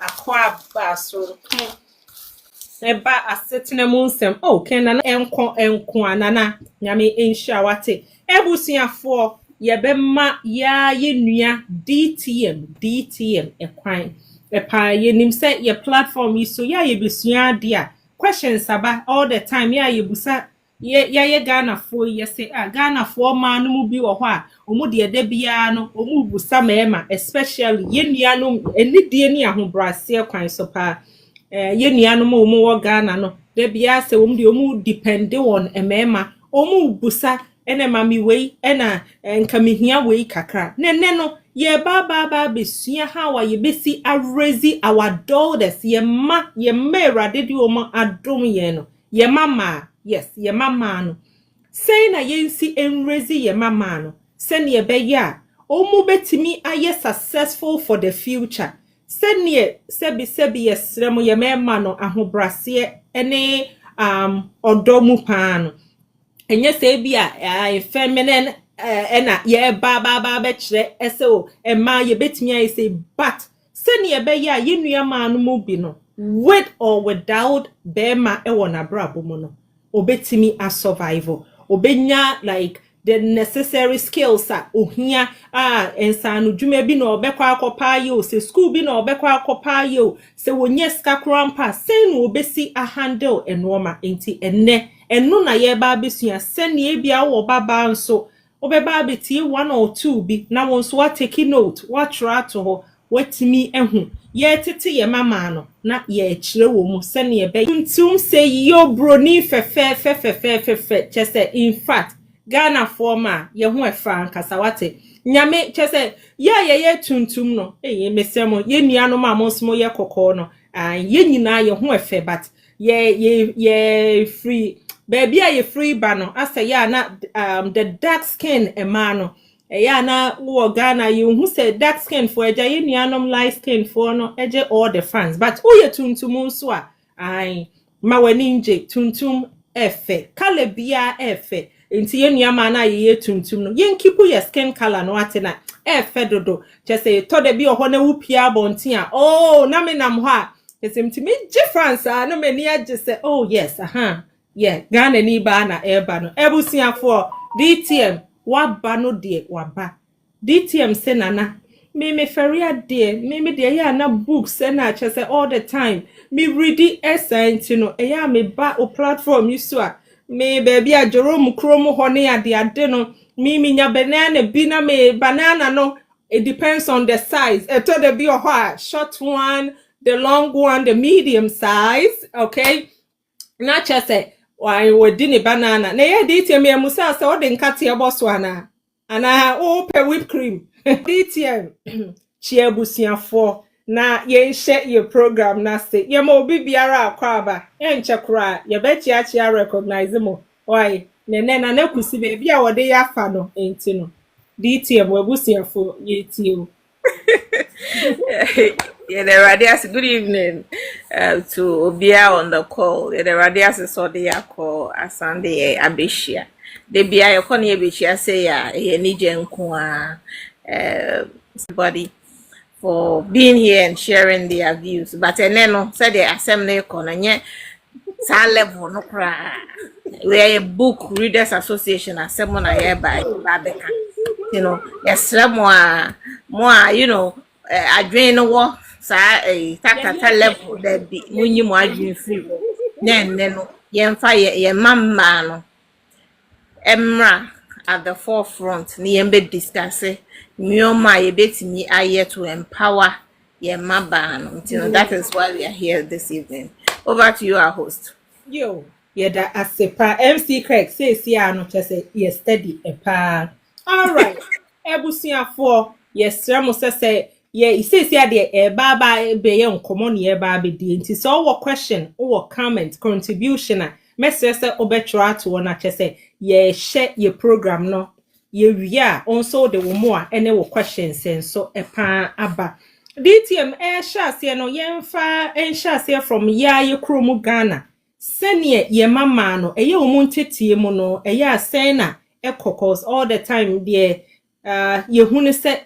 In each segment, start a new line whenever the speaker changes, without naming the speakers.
akwa baso eba asetena mu nsem kenana enko anana nyame enhia wate ebusuafo yebema ya yenua DTM ekwan epa yenim se ye platform yi so ya yebesua dia questions aba all the time ya yebusa ye Ghana fo yese Ghana fo ma no mu bi wo ho a omu de ede bia no omu busa mema especially yenua no enidie ni ahobrase kwan so pa yenua no mu wo Ghana no de bia se omu de omu depend on mema omu busa ene mami wei ena nkamihia wei kakra nene no ye ba besua how ye besi arezi our daughters ye merade di omo adom ye no ye mama yes ye mama no say na yensi enrezi ye mama no send ye be ya omu betimi aye successful for the future send ye sebi yesremo ye mema no ahobrase ene odomu pa no enye se bia feminine ena ye ba be kire eso ema ye betimi aye say but send ye be ya ye nuama no mu bi no with or without bema e wona brabo mu no obetimi a survival obenya like the necessary skills ohia ensanu dwuma bi na obekwa akopa ye o se school bi na obekwa akopa ye o se wonye ska krampa sen no obesi a handle enoma enti enne enu na ye ba besua sene bia wo baba nso obeba betie 1 or 2 bi na won so take note what try to ho watimi ehu ye tete ye mama no na ye kire wo mu sene ye be tuntum say yo broni fefe chese in fact Ghana forma ye ho efa nkasa wate nyame chese ye tuntum no ye mesemo ye nuano ma monsomo ye kokko no ye nyina ye ho efe but ye free baby ye free ba no asa ya na the dark skin emano ya na wo Ghana you who said dark skin for eja ye nuanom light skin for no eje all the fans but who ye tuntum nso a ma wani nje tuntum efe kale bia efe enti ye nuama na ye tuntum no ye nkipu ye skin color no atena efe dodo chese to de bi oho na wupia bontin a na me nam ho a esemti me difference no me ni age se yes yeah Ghana ni ba na eba no ebusiafo DTM waba no de waba DTM se nana me feria de me de ya na books na chese all the time me ready essence no eya me ba o platform yiso a me baby a Jerome Kromo ho ne ade no me nya banana bi na me banana no it depends on the size to the be a short one the long one the medium size okay na chese why wodi ni banana na ye DTM ya musa se o de nkate eboso ana o pe whipped cream DTM chiebusiafo na ye nhye ye program na se ye ma obi biara akwa aba enche kura ye be chia recognize mo why nene na nakusi be bia wode ya fa no enti no DTM webusiafo ye tie
Yeah, the Radias, good evening to Obia on the call. Yeah, the Radias is all the call Sunday Abishia. The Bia Yokoni Abishia say, yeah, Nijen Kwa somebody for being here and sharing their views. But then, said the assembly corner, yet, level no cry. We are a book readers association as someone I hear by Babeka. You know, yes, more, you know, I drain war. Tata level that be when you margin free. Then ye mama no emra at the forefront ni yembe discuss nyoma ye betimi aye to empower ye maba no. You know, that is why we are here this evening. Over to you, our host.
Yo ye da asepa MC Craig say no chese ye steady epa all right ebusiafo yes ramo say yeah, say de baba be ye nkomo ne ba be di nti so wo question wo comment contribution a message say obetwa to wona chese ye share ye program no ye wi a onso de wo mo a ene wo questions so epa aba DTM share say no ye mfa share say from ya ye kromu Ghana sene ye mama no eye wo montetie mu no eye asen na ekokos all the time there ye hunu say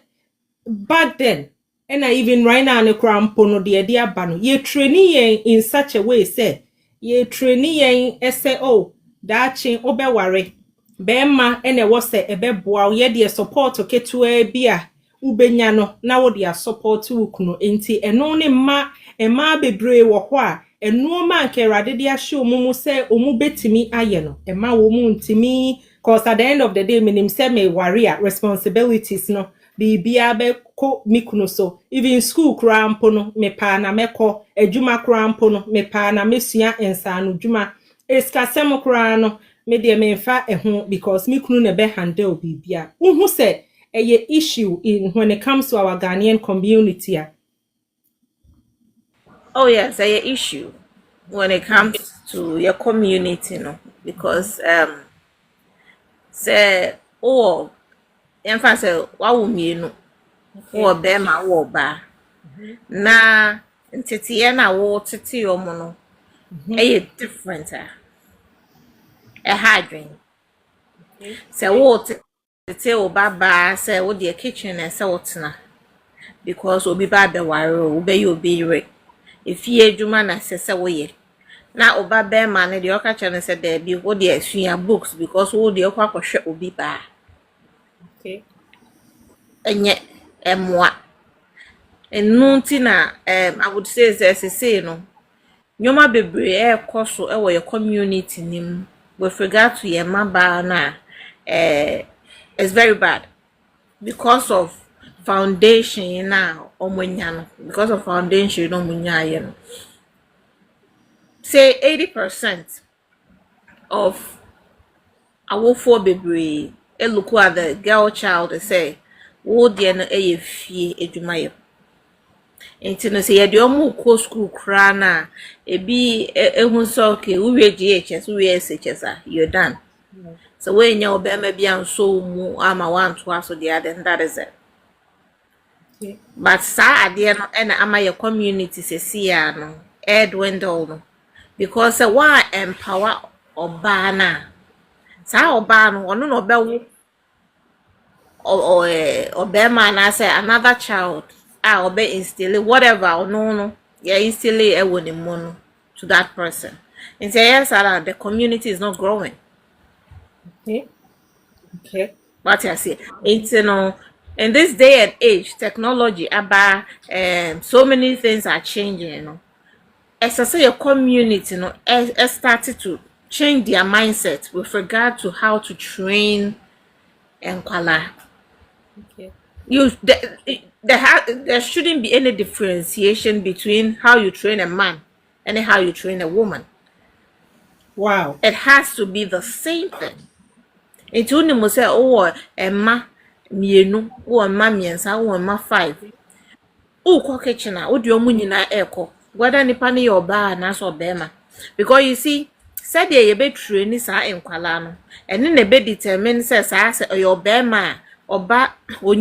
back then And even right now ne krampo no de ade aba no ye training yen in such a way say ye training yen ese oh daachi obeware bema ene wo se ebeboa ye de support ketua bia ubenya no na wo de support wukuno enti eno ne ma bebre wo ho a eno ma nke rade de ahye omumu se omu betimi aye no ema wo mu ntimi cause at the end of the day minim se me warrior responsibilities no bibia be ko mikuno so even school krampo no me pa na meko adwuma krampo no me pa na mesua ensa no dwuma eskasem kra no me de me mfa eho because mikuno na be handle bibia uhu se eye issue in when it comes to our Ghanaian community.
Oh yes, a issue when it comes to your community, because say oh, emphasis wa wumi no, wo be ma wo ba, na ntete na wo tete yo mo no, different a hardwin. Say wo tete o ba say wo the kitchen and say wotna because obi ba be ware o be yo be re. If ye juma na sese woye na oba be ma ne de oka che ne se da bi wo de asua books because wo de okwa kwhwe obi ba
Okay.
Enye emwa enu ti na I would say say no nyoma bebre ekoso e wo your community nim with regard to your maba na it's very bad because of foundation now omunya no because of foundation no munya ye no say 80% of our four baby look at the girl child say wo de no fie edwuma enti no say ye de omu ko school kra na ebi ehun so okay we GHS we SHS you're done. So when you obema bi anso mu ama want to aso the other that is it.
Okay.
But sa ade no na ama your community se ya no dwindle no because why empower oba na sa oba no ono no be obema na say another child obe instill whatever no yeah instill e woni mu no to that person and say yes the community is not growing.
Okay.
What I say, it's in this day and age, technology about so many things are changing. As I say, your community, has started to change their mindset with regard to how to train and kwala.
Okay.
There shouldn't be any differentiation between how you train a man and how you train a woman.
Wow.
It has to be the same thing. It's only must say, oh, Emma, mienu, oh, Emma, miensa, oh, Emma, 5. Oh, ko kitchen, oh, do you mean na echo? Whether ni pani your bar, nas or bema. Because you see, said ye be training sa in Kwalano, and then a bed determined says, I say, your bema, or ba, or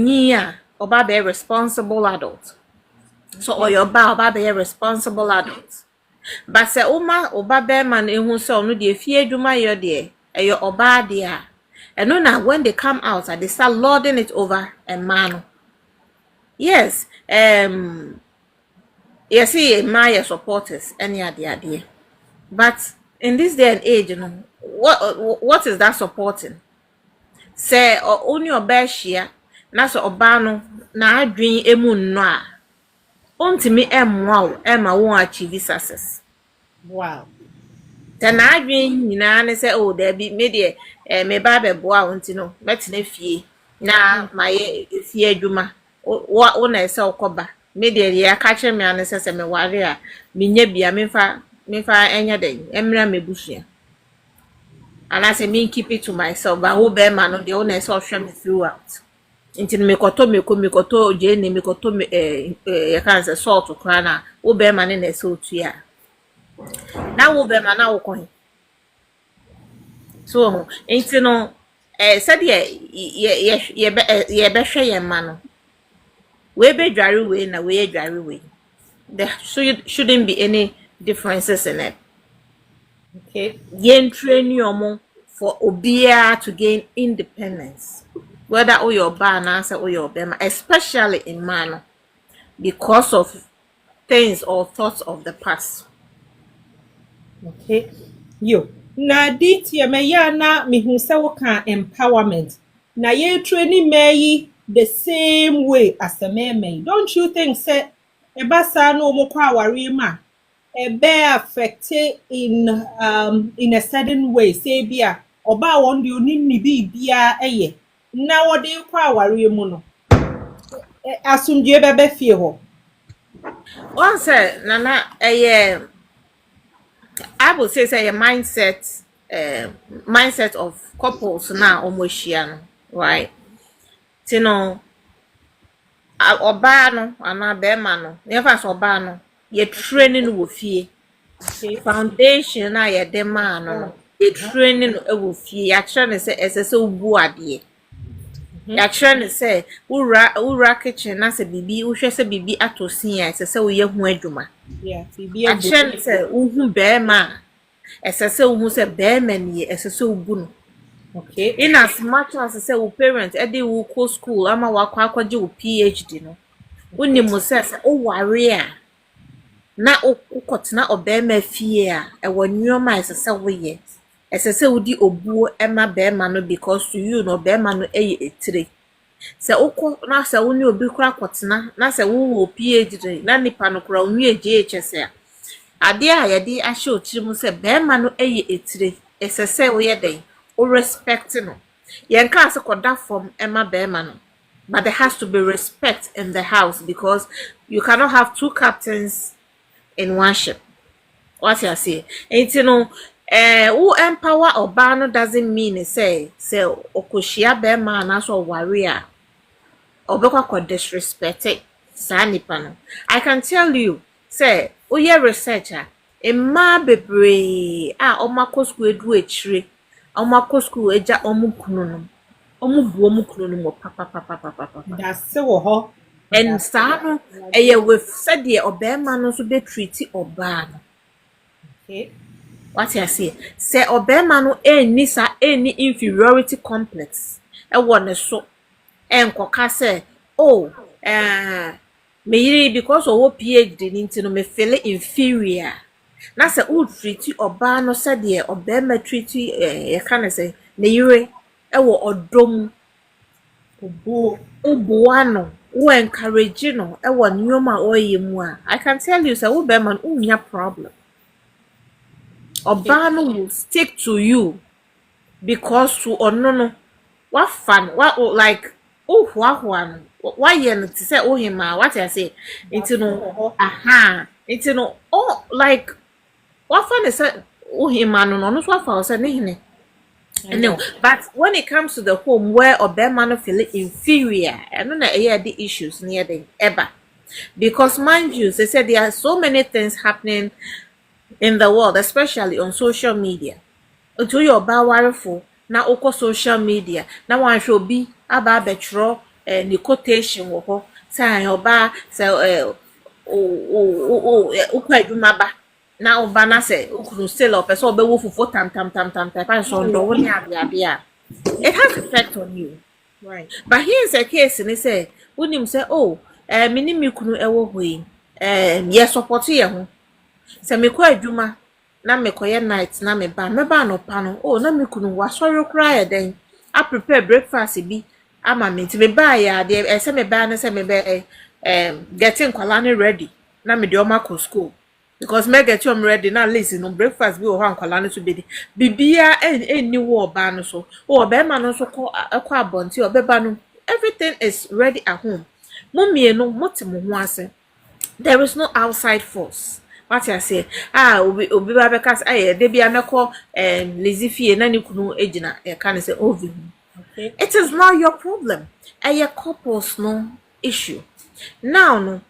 ba be a responsible adult. So, or your ba be a responsible adult. But say, oh, ma, or ba bema, and who saw no dear fear do my your dear, a your oba dear. And now when they come out, they start lording it over a man. Yes, you see, my supporters, any idea. But in this day and age, what is that supporting? Say, only obeshia, na so obano, na dream emun noa. Unti me wow, Emma won't achieve success.
Wow.
Then I dream, you say, oh, there be media. Me babe boa unti no metene fie na my fie adwuma wo na ese okoba me de ya ka kire me an se me ware a menya bia mefa enya den emra mebusua and I say me keep it to myself but wo be ma no de wo na ese ohwe me throughout unti me koto je ne me koto ya kan se salt kra na wo be ma ne na ese otua na wo be ma na wo kon. So, ain't no, said ye be share your man. We be dry way na we dry way. There shouldn't be any differences in it.
Okay.
Yen train your mom for obia to gain independence. Whether or your bar answer or your bema, especially in man. because of things or thoughts of the past.
Okay. Yo. Na dit ye me ya na me hu se wo kan empowerment. Na ye training me the same way as the me. Don't you think say e ba sa no mo kwa aware ma e be affected in a certain way say bia oba won de oni ni bia eye na wo de kwa aware mu no asumdue be fie ho.
Once Nana I would say a mindset of couples now almost right? You know, oba no ana bema no never so oba no ye training wo fie foundation na ye de ma no ye training wo fie ya kire ne se esese ubu ade ya kire ne se ura kitchen na se bibi wo hwe se bibi atosin ya esese wo ye hu adwuma
Yeah, bibi
ya kire ne se wo hu bema esese wo hu se bema ni esese ubu no.
Okay.
In as much as say we parents edi wo ko school ama wakwa akwaje wo PhD no woni mo say o ware a na okotena obema fie a e wonwoma esese wo ye esese wo di obuo ema bema no because to you no bema no eye etire se okọ na se wo ni obi kura kotena na se wo PhD na nipa no kura onwie JHS a ade a ye di ahye otire mu se bema no eye etire esese wo ye den or respect no yen can say koda from Emma Behrman, but there has to be respect in the house because you cannot have two captains in one ship. What you say? And you know, who empower Obano doesn't mean say okoshia Behrman as or warrior obekwa ko disrespect sanipano. I can tell you, say, ye researcher, emma bebre omako school edu echire omako school eja omukunu no omubu omukunu no papa
That's so ho.
and sa no eye with said the obema no so be treat oba no.
Okay.
What you say obema no any inferiority complex e won so enkoka say oh me yiri because of PhD ni ntino me feel inferior. Na se o treat oba no said the obema treat e kan say me yire e wo odom obo ano wo encourage no e wo nyoma oyemu a I can tell you say wo be man unya problem. Oba no will stick to you because to no what fun what like one why you to say oh him what I say into no aha into no oh like what fun is that oh him no what for say no but when it comes to the home where Obama no feel inferior I don't know the issues near them ever because mind you they said there are so many things happening in the world especially on social media to your powerful na oko social media na wan hwe obi aba betro ni quotation wo ho say oba say ukwa adwuma ba na oba na say ukunu sell up so oba wo fufu tam pa so ndo wo ni ade a it has effect on you,
Right.
but here's a case ni say unim say oh mini mi kunu ewo hoi ye support ye ho say me kwa adwuma na me koye night na me ba no pano oh na me kunu wasori kra ya den I prepare breakfast bi ama me ti me ba ya de say me ba na say me be getting kwala ready na me de o ma school because me get you ready na lazy no breakfast bi o han kwala ne so be bibia eni wo ba no so o be ma no so ko abonti o be ba no everything is ready at home mommy no motimo ho ase there is no outside force. What I say obi ba be kas de bia meko lazy fie na ni kunu ejina e kan say ovi.
Okay.
It is not your problem. A couples no issue. Now no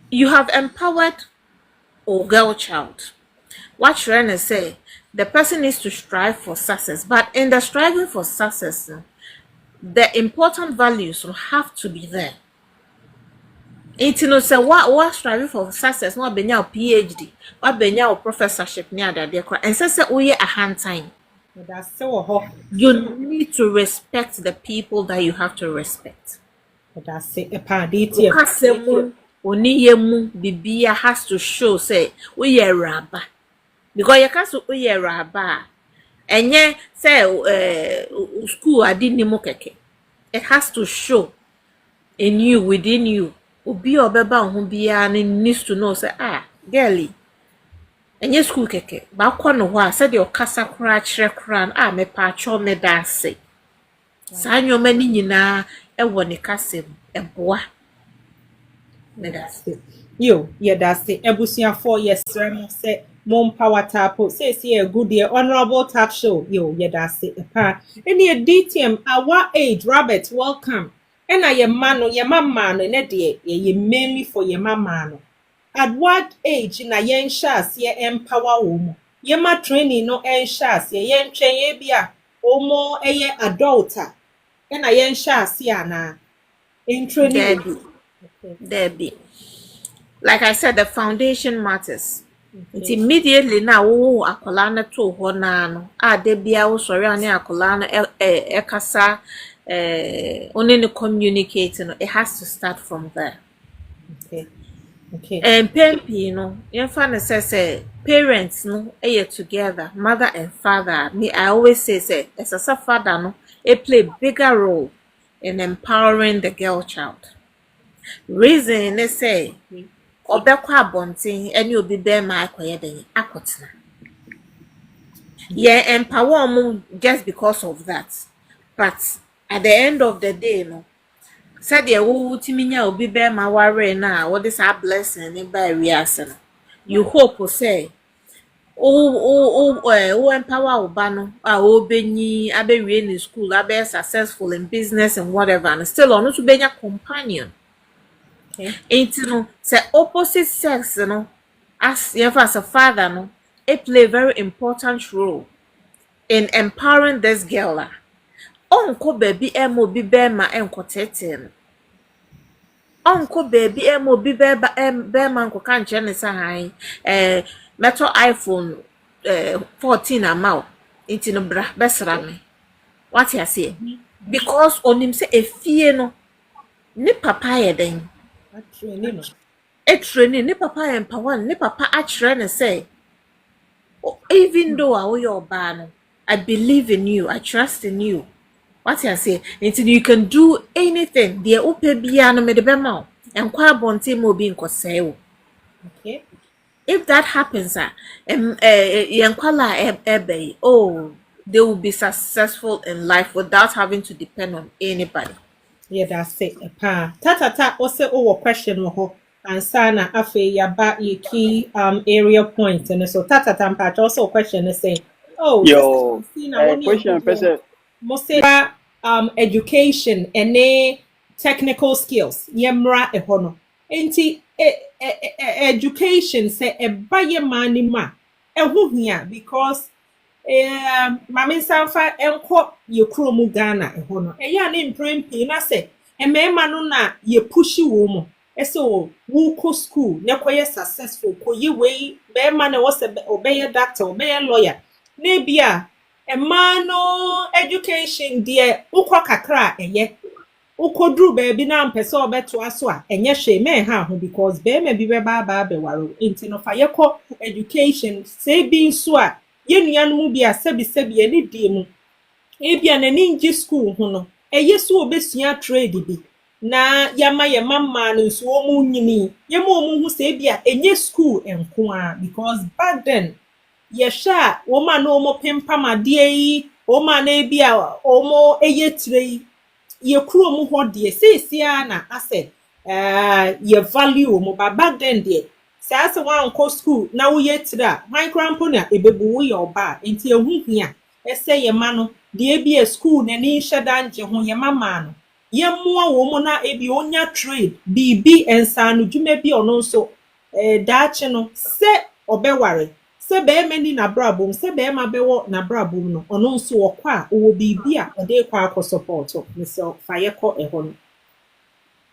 you have empowered or girl child. What Shirena say the person needs to strive for success, but in the striving for success the important values will have to be there. It no say what striving for success no benya PhD what benya professorship near that there and say a hand time.
That's so ho.
You need to respect the people that you have to respect.
That's it. A DTM.
Ukasemu oniyemu bibia has to show say we raba. Because you can't say raba. Enye say school adini mo keke. It has to show in you, within you. Obi obeba ho bia needs to know say girlie. Enye school keke. Ba kwa no ho a say de okasa kra kire kra me pa cho me da se. Saa nyoma ni nyina ewo ne kasem eboa.
That's it. Yo, yeah, that's it. Ebusia 4 years, Remo say, Mom Power Tapo, say, a good year, honorable talk show. Yo, yeah, that's it. Any DTM, our age, Robert, welcome. And I am man, your mamma, and a dear, ye mainly for your mamma. At what age in a young shas, ye empower woman? Ye ma training no en shas, ye yen chen ye bia, omo a ye adulta. And a young shas, yana. In training.
Debbie. Like I said, the foundation matters. It's immediately now, akolana to honano. Debia o sorry ani akolana ekasa only communicating. It has to start from there.
Okay.
And Pempi, your father says, parents, no, together, mother and father. Me, I always say, as a father, no, it play bigger role in empowering the girl child. Reason they say, obekwa bontin, any obi be ma akoye den akotena. Yeah, empower them just because of that. But at the end of the day, no. Said the timinya obi be ma ware na what is our blessing in by reason. You hope say empower obano obenyi abewie in school abe successful in business and whatever and still on to be your companion.
Okay.
Ain't no say opposite sex as a father no it play a very important role in empowering this girl. Uncle baby emo bi bema enko tete. Uncle baby emo bi bema enko kan che ne sahan meto iPhone 14 amount into no bra besra me. What you say? Because onim say efie no ne papa ye den. Training ne papa empower ne papa akire ne say even though I your ban I believe in you, I trust in you. What you say? Until you can do anything. The open biano me the bema and kwa bonte mo be nkoseo.
Okay.
If that happens, they will be successful in life without having to depend on anybody.
Yeah, that's it. Ta also over question ho and sana afe yaba ye key area point and so patch also question is saying
yo question person
most education and technical skills yemra ehono enti education say e baye mani ma eho hia because mama sanfa enko ye kromu Ghana ehono eya ne mprempi na say emema no na ye pushi wo mo eso wo ko school ne koye successful koye we be ma na wo se obeye doctor obeye lawyer na bia emano education de ukwa kakra eye ukodru baby na mpese obeto aso a enye hwe me ha ho because be ma bi be ba be waro enti no fa yeko education say bi nso a ye nuanu mu bi asebi eni die mu e bia na ninji school ho no eye so obesua trade bi na yama ye mama no so omu nyini ye mo omu hu say bia enye school enko a because back then ye sha wo ma no mo pempam ade yi wo ma na bia omo eye tire ye kuro mu ho de sesia na ase ye value mo back then de say ase wan ko school na wo ye tire a micrampo na ebebu wo ye oba enti ehu hia ese ye ma no de bia school na ni hyeda nje ho ye mama no ye moa wo mo na ebi onya trade bibi ensanu dwuma bi ono nso daache no se obeware se be mani na brabum se be ma bewo na brabum no ono nso wokwa owo bibi a ode kwa akọ support me so fayeko eho no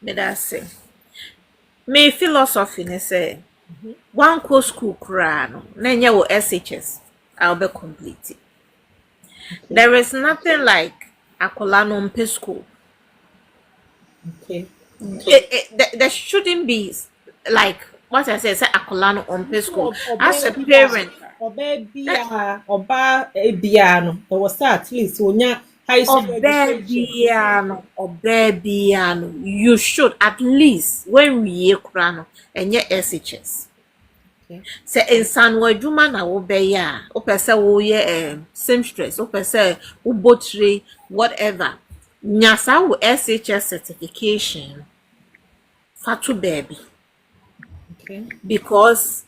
Me that say me philosophy ne say one co school kra no na nya wo SHS I'll be complete. There is nothing like akola no mpe school.
Okay.
There shouldn't be like what I said, say akolano on pay school. As a
Ọbaa
parent,
bia ọbaa bia no there was at least onya high school education.
Obebia no, you should at least when we kura no, enye SHS.
Okay.
Say insanwo adwuma na wo bɛyɛ a wopɛ wo yɛ seamstress wopɛ sɛ wo botire whatever nya saa wo SHS certification fa to baby
Okay.
because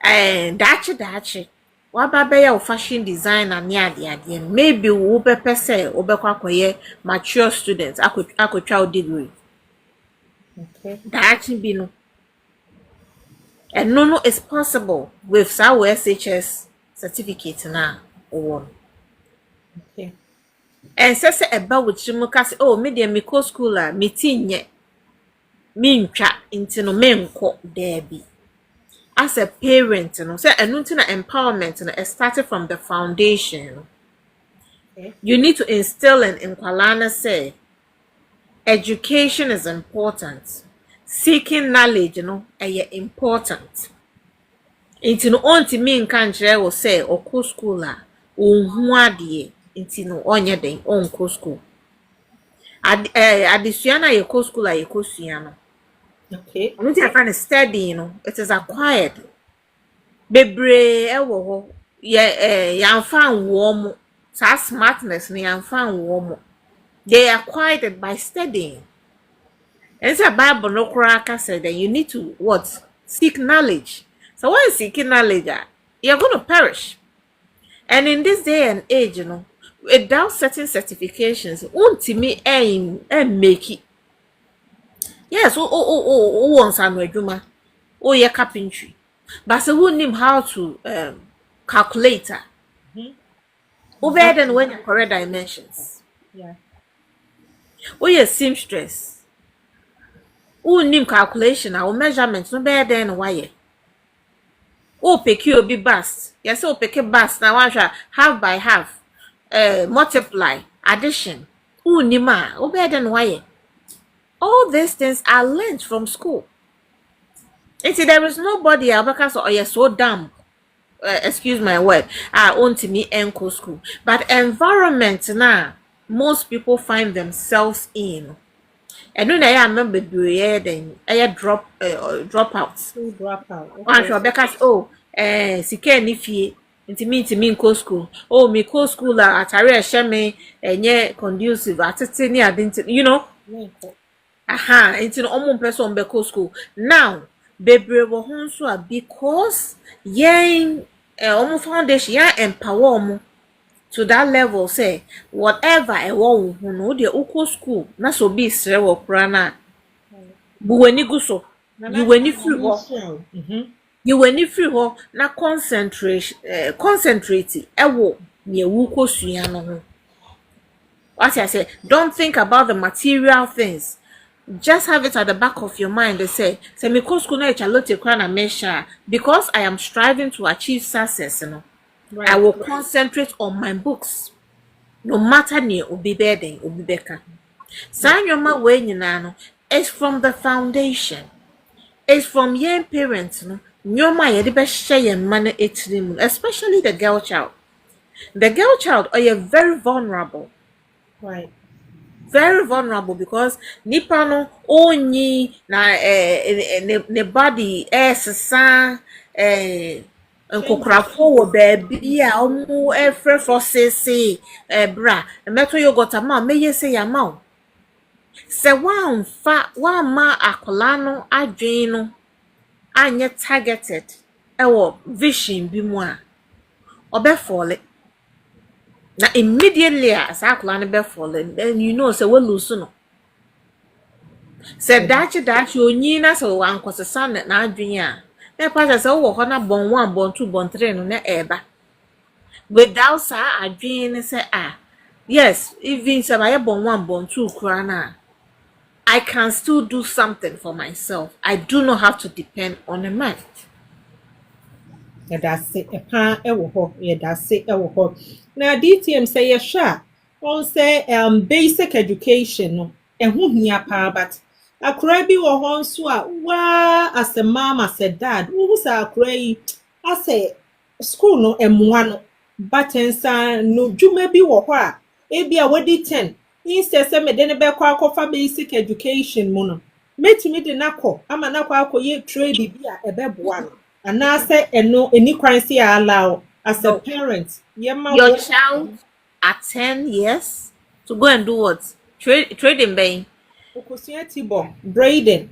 dachi waba bɛyɛ wo fashion designer ne ade maybe wo bɛpɛ sɛ wo bɛkɔ akɔyɛ mature students akɔtwa wo degree
Okay.
dachi bi no. And no is possible with our SHS certificate now.
Okay.
And says about which you can say, oh, media me co schooler, me teen yet. Mean chat into no men court there be. As a parent, say a nothing empowerment and it started from the foundation.
Okay.
You need to instill in Kwalana say education is important. Seeking knowledge, important. Inti no onti mi nka nkyerɛ wo sɛ ɔkɔ school a onhu adeɛ inti no ɔnyɛ den ɔnkɔ school. Adesua na yɛkɔ school a yɛkɔ sua no.
Okay.
Ɔno ti afa no studying no, it is acquired. Bebree ɛwɔ hɔ yɛamfa nwoɔ mo saa smartness no yɛamfa nwoɔ mo. They acquired it by studying. And it's a Bible no cracker said that you need to what? Seek knowledge. So when you seek knowledge, you're going to perish. And in this day and age, without certain certifications, won't me aim and make it. Yes, once I'm a drummer, your carpentry. But so wouldn't him how to calculate. Over then when you correct dimensions.
Yeah.
Your seamstress. Nim calculation our measurements no better than why. Pick you be bust. Yes, pick a bust now half by half. Multiply, addition. Nima, better than why. All these things are learned from school. And see, there is nobody because you're so dumb. Excuse my word. Own to me enco school. But environment now, most people find themselves in. And when I remember doing then I drop out.
Drop out.
One sure because sike ni fie nti me go school. Oh me go school atare ehye me enye conducive atete ni ade you know. Nti no omo person be go school. Now bebre wo ho nso a because yen omo foundation ya empower omo to that level say whatever I want no de uko school na so be sre wo kura na bu wani guso you wani free ho you wani free ho na concentrate ewo ne wuko sua no ho what I say don't think about the material things just have it at the back of your mind they say me ko school na chalote kura na mesha because I am striving to achieve success Right. I will concentrate on my books. No matter near obi beden obi beka. Sanyoma we nyina no is from the foundation. It's from young parents no. Nyoma ye de be share man etrim, especially the girl child. The girl child are very vulnerable.
Right.
Very vulnerable because nipa no onyi na ne body sesa nkokrafo wo baabi a omu efre forsese bra meto yogurt ama meye se ya ma o se wa ma akola no adwen no anye targeted ewo vision bi mu a obefole na immediately as akola no befole then you know say we lose no se dachi onyi na so ankosesa na adwen a na pastor say wo ho na bon 1 bon 2 bon 3 no na eba without sa adwen say yes even say I bon 1 bon 2 kura na I can still do something for myself. I do not have to depend on a man.
Yeah, that's it. Yeah, that's it. Now DTM say yeah, sure. On say basic education no ɛho hia paa but akora bi wɔ hɔ nso a waa as a mom as a dad wo sa akora yi asɛ school no ɛmoa no but nsa no dwuma bi wɔ hɔ a ebi a wadi 10 instead sɛ mede ne bɛkɔ akɔfa basic education mu no metumi de nakɔ ama nakɔ akɔyɛ trade bi a ɛbɛboa no anaasɛ ɛno ɛni kwan sɛ allow as a parent
your child at 10 years to go and do what? Trading bang.
Braiding.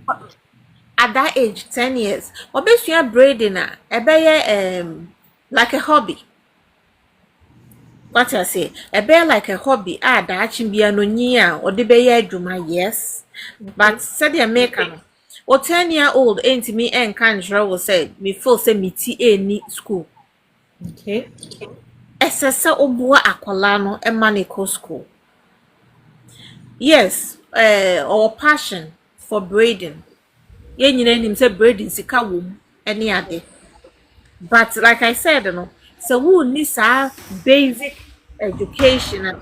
At that age, 10 years. Obviously, braiding like a hobby. What I say? A bear like a hobby. That be no nia or the bear juma, yes. But said the American. Or 10-year-old ain't me and can't will say me full say me TA school.
Okay.
Esesa obua akwala no emaniko school. Yes, our passion for braiding. Ye nyina nim say braiding sika wom ene ade. But like I said, so who needs a basic education and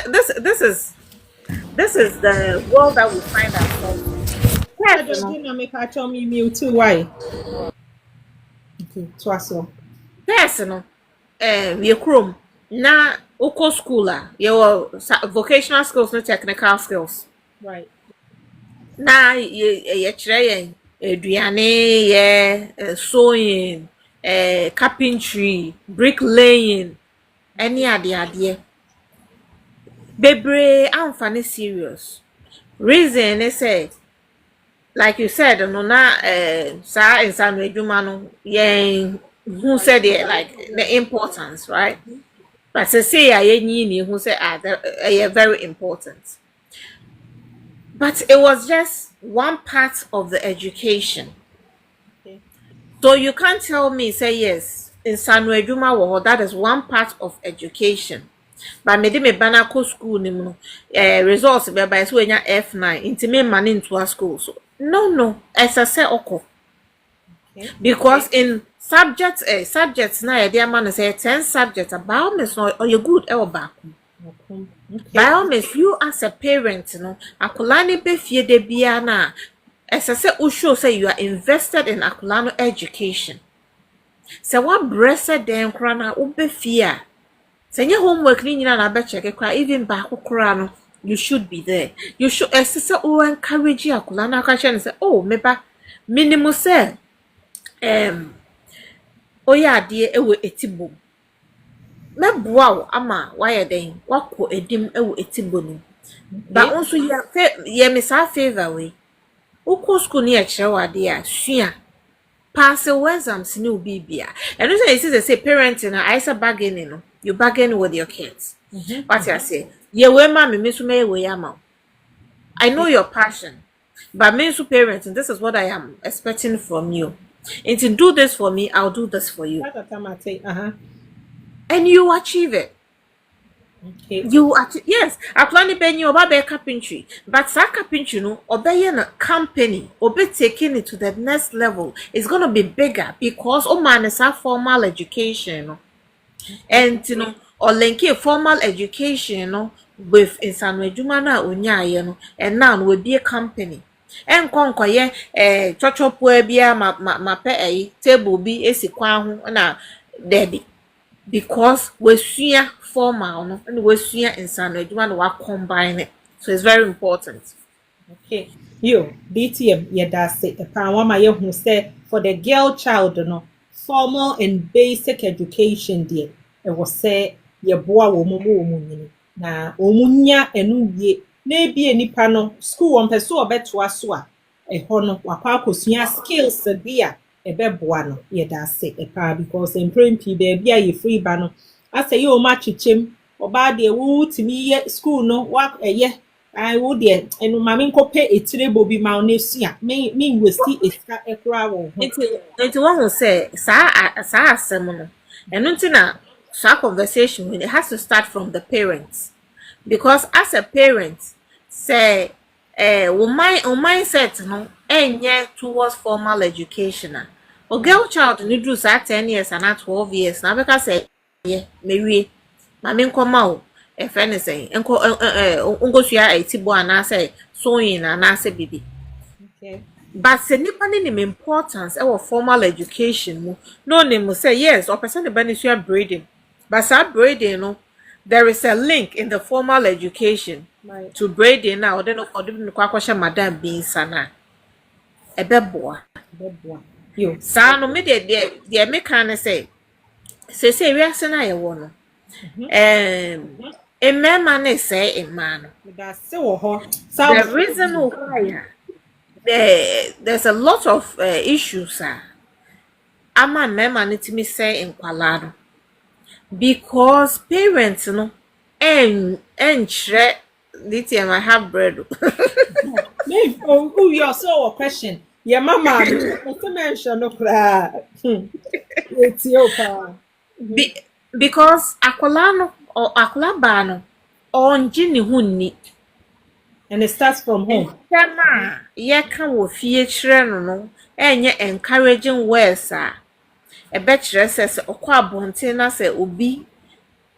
this is the world that we find ourselves in.
Yes, make her tell me too why. Okay, twaso.
Yes, we chrome na oko school your vocational skills no technical skills,
right?
Na ye kire aduane sewing carpentry bricklaying any ade bebre amfane serious reason is say like you said no na sa insanu adwuma no who said it like the importance, right? But to say who said they're very important. But it was just one part of the education.
Okay.
So you can't tell me, say yes, in Sanwe Juma that is one part of education. But me me banako school ni results by so F9 into me money into a school. So no, as I say oko. Okay. Because in subjects na e dey man say 10 subjects about me so or you good or back.
Okay.
By all means, you as a parent, akulani be fie de bia na say u show say you are invested in akulano education. So what blessed den kra na u be fie. Say your homework ni nyina na be check kra even back kra no you should be there. You should say u encourage akulana ka say oh meba minimum say oya ade ewo etibom meboa ama why den wako edim ewo etibo no ba onso ye me sa favor we uko school ni e kire wade a sua pass exams ni obi bia and so you say parenting na I say bargaining no you bargain with your kids. What I say ye we ma me so me we ama I know your passion but me so parenting this is what I am expecting from you. And to do this for me, I'll do this for you. And you achieve it.
Okay.
Yes. I plan to pay you about carpentry, but that carpentry, obey a company, obey taking it to the next level. It's gonna be bigger because man is a formal education, and or link formal education, with insanu jumana unya and now will be a company. En konkoye chochopo bia ma pe table bi esikwa ho na debi because we sua formal no and we sua insano adwuma na wa combine it, so it's very important.
Okay, you DTM ye da say pa wa ma ye hu say for the girl child no formal and basic education there e was say ye boa wo mo nyini na omunya enu wie na ebie nipa no school won pese obeto aso a ho no wakwa akosua skills bia ebeboa no ye da say pa because in prempi be a ye free ba no ase ye o ma chichem oba de wo timi ye school no wa I wo de enu ma me nkope etire bobi ma na sua me westi eska ekra wo ho
it won't say sa asem no enu ntina sa conversation when it has to start from the parents. Because as a parent, say, mindset no, towards formal education. A girl child need to start 10 years and not 12 years. Now because say, yeah, maybe, my main come out, if anything unko sua etibo ana say sewing ana say bibi.
Okay.
But se nipa ne nim importance e formal education mu no nim say yes or person the beneficial braiding. But that braiding no there is a link in the formal education
Right.
to braiding now then no kwakosha madam bin sana ebeboa
Yo.
sa no me de me kan say we ase na ye wo no emema na say emma no
That's so
the reason why there's a lot of issues ama mema na timi say nkwala no because parents no enchre this year I have bread.
Maybe oh you so a question. Yeah, mama, what's the mention no cry? It's your pa.
Because akwala or akwala no onji ni hunni.
And it starts from home.
Tema ye kan wo fie kire no enye encouraging words e be kire se okwa abonte na se obi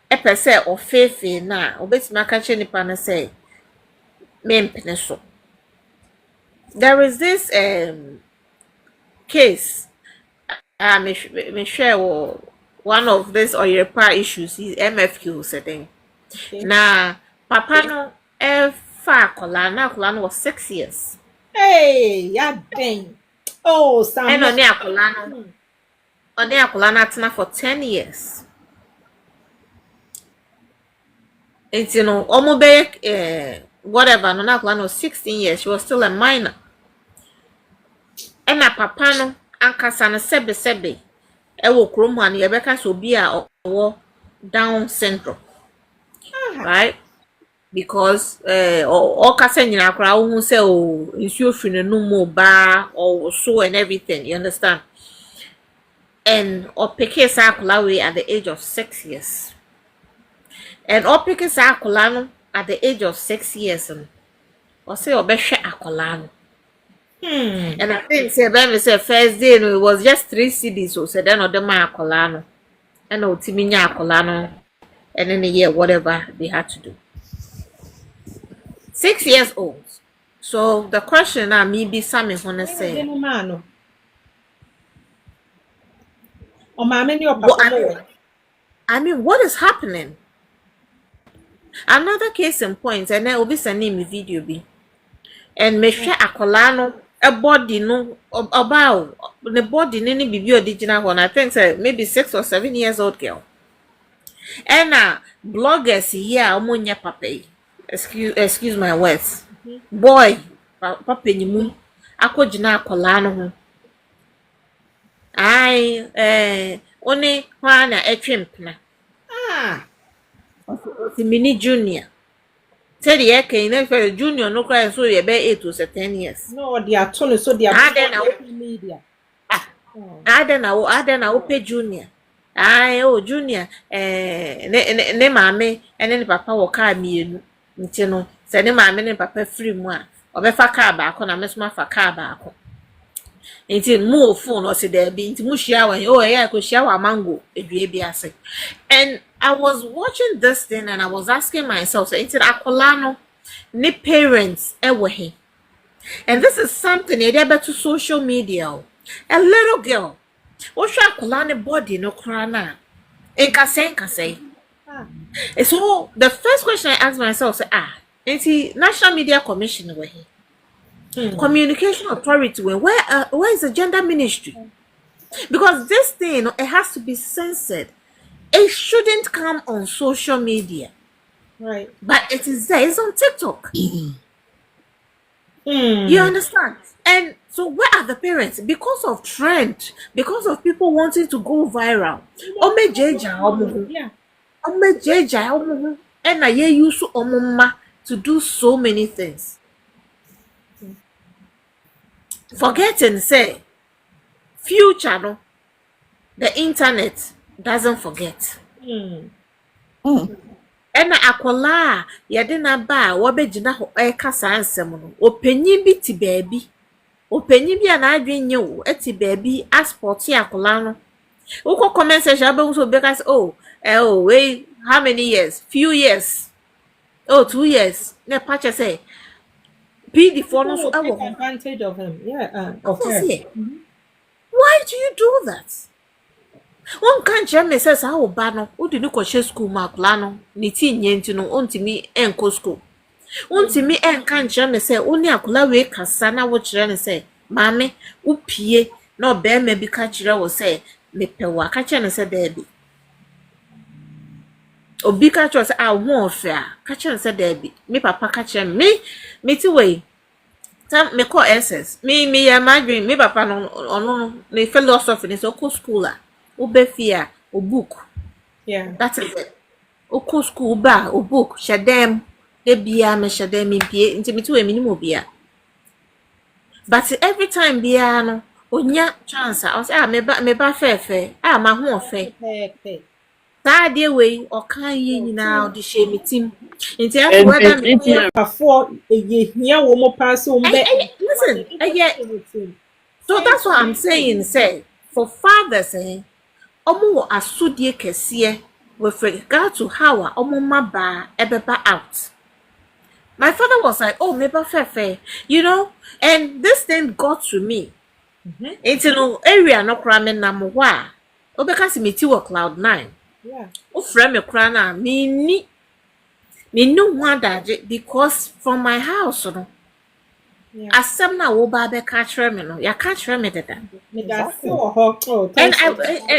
epese ofefe na obetimi aka che nipa na say mempene so. There is this case me share one of this Oyerepa issues is MFQ setting.
Okay.
Na papa no fa akola no was 6 years.
Hey, yeah, dang. Oh, Sam.
And oni akola na atena for 10 years. It's omo be whatever no na akola no 16 years. She was still a minor. And na papa no ankasa no sebe ewo krom an ye beka so bi a owo down syndrome. Right? Because all kasa nyina akra wo hu say o nsuo firi ne no mo ba or so and everything, you understand? And opeke sa akola we at the age of 6 years. And opeke sa akola no at the age of 6 years no o say obehwe akola no. And I think say first day no, it was just 3 CDs so said then the man akola no and o timi nya akola no and then year whatever they had to do. 6 years old. So the question now me be Sammy wanna say. I mean, what is happening? Another case in point, and then will be sending me video be. And me share akola no a body no about the body nini bibi original one. I think say maybe 6 or 7 years old girl. And bloggers here omunya papa. Excuse my words. Boy, papa ni mu akogina akola no ho. Oni hwana etwempna. Mini junior. Said the eke junior no cry so ye be 8 to 10 years.
No, they are told so they are media.
Adena ope junior. Junior ne mame ene ne papa wo ka mienu. Nti no se ne mame ne papa free mu a obefa car ba akọ na mesoma fa car ba akọ. Nti mu phone o se there be nti mu hia wan ko hia wa mango edue bi ase. And I was watching this thing and I was asking myself, so it's akola no ne parents ewe. And this is something they better to social media. A little girl, what should akola ne body no kra na? Nkase. And so the first question I asked myself is it's National Media Commission we Communication Authority where is the gender ministry? Because this thing it has to be censored. It shouldn't come on social media.
Right.
But it is there. It's on TikTok. You understand? And so where are the parents? Because of trend, because of people wanting to go viral. And I use omuma to do so many things. Forgetting say future no, the internet doesn't forget. And akola yede na ba wo begina ho kasa ansem no opanyin bi ti baabi opanyin bi na adwenye wo eti baabi asport akola no uko comment section abe so because wait how many years few years Oh, 2 years. Ne patch say PD for no
People
so
will
I
take
will.
advantage of him. Yeah,
Of
of
course,
her.
yeah. Why do you do that? One can't tell me says how bad who did you coach school mark lano, niti nyentino, untimi enco school. Untimi en can't tell me say only a kula we casana what you say, mammy, upie, no bear may be catcher will say, me pewa catcher and say baby. Obi catcher say I won't fair, catcher and say baby, me papa catcher me to way. Time me call SS. Me ya margin, me papa no me philosophy is oko school a. Ube fear, o book.
Yeah.
That is it. Oko school ba, o book, shadem. De bia me shadem impie, inti me to a minimum bia. But every time bia no, onya chance. I say, me ba fair. Ma ho fair.
Hey.
That day way, or can ye now the shame team. Inti after
And
whether me.
ATM,
Before a year woman pass on
Listen, yeah. So that's what I'm saying, say, for fathers, omo asudie kesiye with regard to how omo maba ebeba out. My father was like, oh, maybe fair, you know, and this thing got to me. It's no area no cramming number one. Obekasi meti wo cloud 9.
Yeah.
O frame me krana me no wonder because from my house no.
Yeah.
Asem na wo ba be catch me no. Ya catch me that.
Me that oh,
And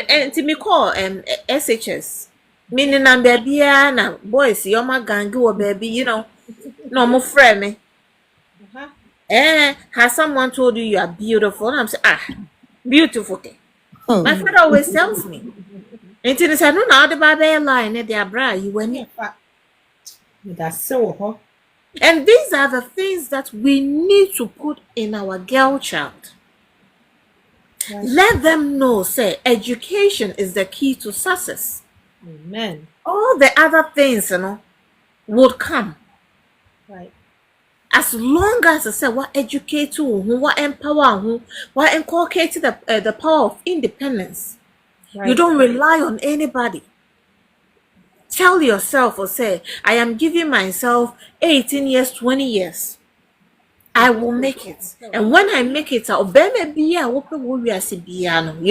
and to me call SHS. Meaning I'm baby na boys you're my gang or baby, you know. No more friend me. Has someone told you are beautiful? And I'm saying, beautiful. My father always tells me. And he said, no, now the baby line at their bra, you went in.
That's so
And these are the things that we need to put in our girl child.
Right.
Let them know, say, education is the key to success.
Amen.
All the other things, you know, would come.
Right.
As long as I say what educate you, what empower you, what inculcate the power of independence.
Right.
You don't rely on anybody. Tell yourself or say, I am giving myself 18 years, 20 years. I will make it. And when I make it, you're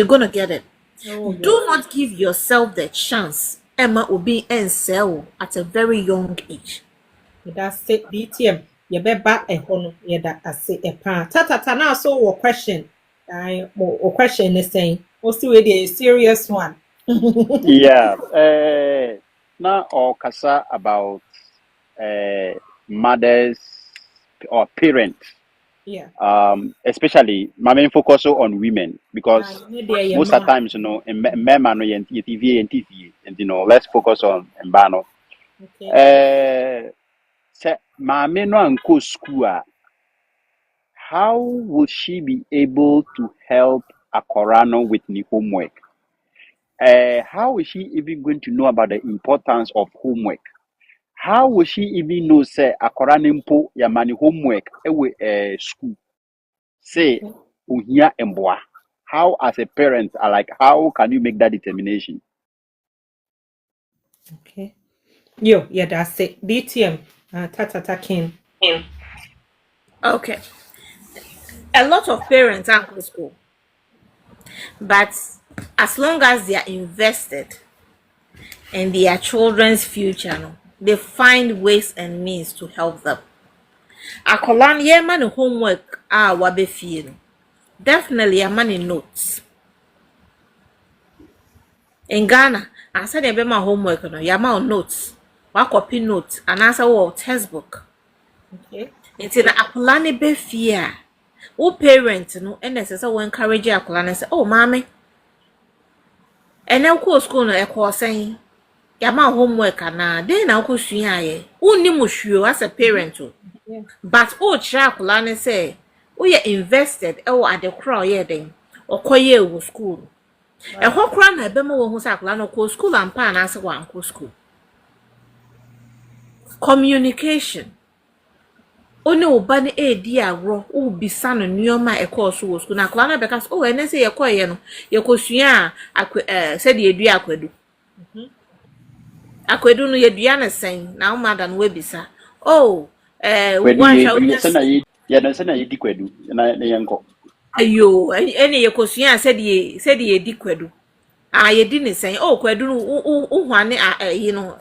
gonna get it.
Oh,
Do not give yourself the chance. Emma will be and sell at a very young age.
That's it. BTM. You be back a hono. Yeah, that I say a pan. Ta now. So what question? Or question is saying. Also, with a serious one.
yeah. Now or kasa about mothers or parents.
Yeah.
Especially my main focus on women because most of the times, you know, men no TV and TV, and you know, let's focus on mbano.
Okay.
Say mama no anko school. How will she be able to help Akorano with the homework? How is she even going to know about the importance of homework? How will she even know say Akorano mpo ya mani homework ewe school? Say uhia emboa. How as a parent are like how can you make that determination?
Okay. Yeah, that's it. BTM. Ta King.
Okay. A lot of parents are in school. But as long as they are invested in their children's future, they find ways and means to help them. Akolan ye man homework wabe fie. Definitely a man in notes. In Ghana, I said I be my homework no, yama on notes. Wa copy notes and answer or textbook.
Okay.
It's in akolan be fie. O parent no and necessary will encourage akolan and say, oh mommy. And now go school no e saying yama homework na dey na ko sua ye unni mo hwio as a parent
Yeah.
but o chira akola ne say we invested e wo ade kra ye den okoye wo school e ho kra na be mo wo hu say akola no ko school ampa na say wan ko school communication oni oba ne edi agro o bisa no nyoma e ko so wo school na akola na be ka so o ene say ye koye no ye ko sua say de edu akwadu Akwedu no yedua ne sen na umada no webisa. Oh,
Kwedu
one
ye
shall
ye sana ye na sana ye di kwedu na yenko.
ayo, any yekosua said ye di kwedu. Ah, ye di ne sen. Oh, kwedu no uhwane you know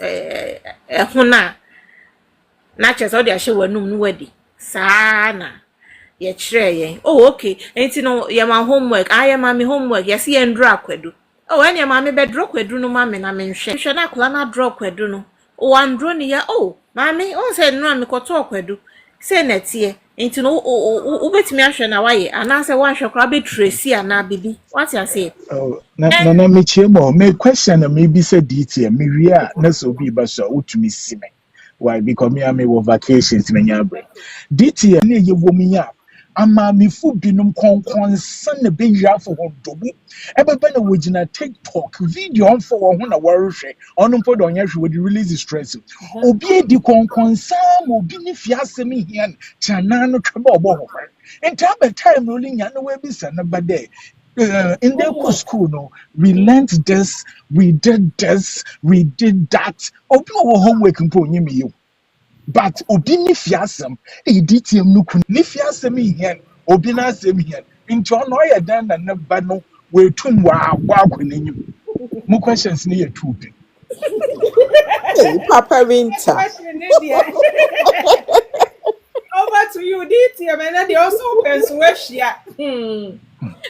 hona na chese o de ahye wanum no wadi. Saa na ye kire yen. Oh, okay. Enti no ye ma homework. Ah, ye ma me homework. Ye se ye ndra kwedu. Oh, any ma me be draw kwedu no ma me na me nhwe. Hwe na kola na draw kwedu no. O andro ni ya oh, mami, on say no me koto kwedu. Say na tie. Enti no ubetimi ahwe na waye. Ana say wan hwe kra be tracy ana bibi. What you say?
Oh, na me chemo. Me question me be say DTM. Me wia na so bi ba so utumi si me. Why? Because me am on vacations me nya break. DTM ne ye wo me ya. Ama me fu binum konkon san na be ya for ho dobu. Ebe be na wogina TikTok video on for ho na warhwe. Onu mpo do nya hwe we release stress. Obi edi konkon san obi ni fiasem hian chana no tweba obo ho. Enta time rolling ya no we bi san na bade. In the school, no, we learned this, we did this, we did that. Obi wo homework mpo nyimi you. But obi ni fiasem, DTM no kun ni fiasem hian, obi na asem hian. Into no ya dan na ba no we tum wa akwanenyim. Mo questions ni ye two.
Hey, Papa Winter.
Over to you, DTM, and then they also persuasion.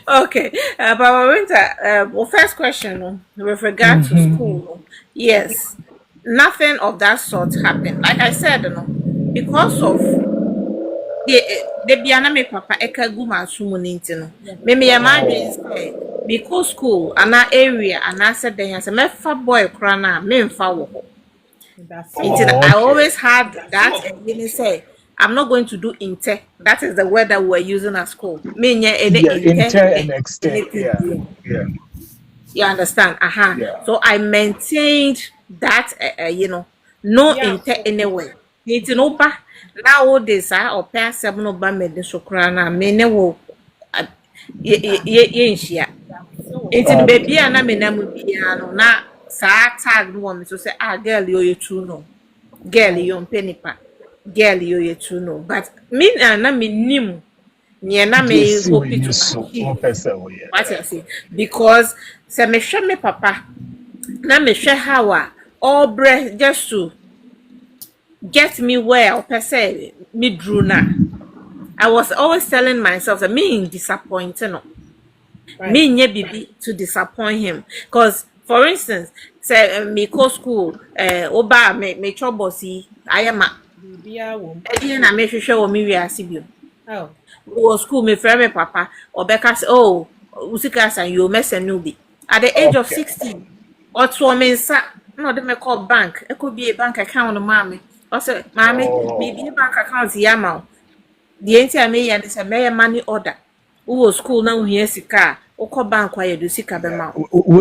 Okay, Papa Winter, well, first question with regard to school, yes, nothing of that sort happened. Like I said, because of the Biana me Papa Eka Guma Sumunintino. Maybe a man say because school and that area and I said then as a mefa boy crana, me wo. I always had that and then say I'm not going to do inter. That is the word that we're using at school. Meaning
inter and extend. Yeah.
You understand?
Yeah.
So I maintained that, no inter anyway. It's no ba nowadays. Or pass seven no ba made the sokrana. Me ne wo ye it's in baby and I mean I'm na sa tag no woman so say girl you too no. Girl you penny pa. Girl you too no, but me na me nim nye na me hope to what I say because say me share me papa na me share how all breath just to get me well per se me drew na. I was always telling myself that me disappointed no. Right. Me nye bibi to disappoint him because for instance say me go school oba me trouble see I am na me hwehwe wo me wiase bio. Oh. Wo school me frame me papa obeka say oh usika san you mesen no bi. At the age of 16 or to me nsa no de me call bank. E could be a bank account no mama. O say mama me bi bank account ya ma. The enti me ya say me money order. Wo school na wo hia sika o call bank wa do sika be ma.